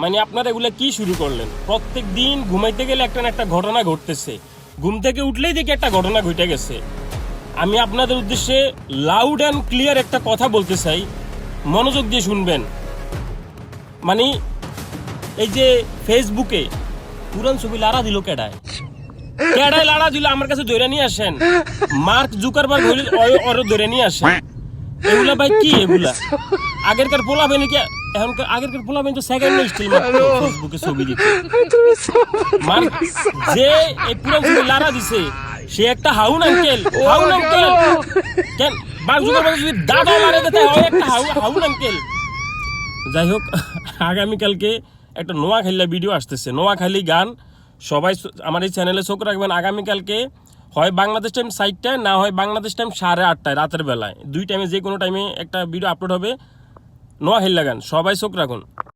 মানে আপনারা এগুলা কি শুরু করলেন? প্রত্যেক দিন ঘুমাইতে গেলে একটা না একটা ঘটনা ঘটতেছে, ঘুম থেকে উঠলেই দেখি একটা ঘটনা ঘটে গেছে। আমি আপনাদের উদ্দেশ্যে লাউড অ্যান্ড ক্লিয়ার একটা কথা বলতে চাই, মনোযোগ দিয়ে শুনবেন। মানে এই যে ফেসবুকে পুরান ছবি লাড়া দিল কেডায় কেডায় লাড়া দিল আমার কাছে ধরে নিয়ে আসেন। মার্ক জুকারবার্গ হইল ওরে ধরে নিয়ে আসেন। এগুলা ভাই কি? এগুলা আগেরকার পোলা ভাই নাকি এখনকার? আগেরকার পোলা ভাই তো সেকেন্ড স্টিল মাত্র ফেসবুকে ছবি দিতে। মার্ক যে এই পুরান ছবি লাড়া দিছে সে একটা হাউন আঙ্কেল। হাউন আঙ্কেল কেন মার্ক জুকারবার্গ যদি দাদা লাড়া দিতে হয় একটা হাউন আঙ্কেল। যাই হোক, আগামীকালকে একটা নোয়াখালী ভিডিও আসতেছে, নোয়াখালী গান। সবাই আমার এই চ্যানেলে চোখ রাখবেন। আগামীকালকে হয় বাংলাদেশ টাইম 7টায়, না হয় বাংলাদেশ টাইম 8:30 রাতের বেলায়, দুই টাইমে যে কোনো টাইমে একটা ভিডিও আপলোড হবে নোয়াখালী গান। সবাই চোখ রাখুন।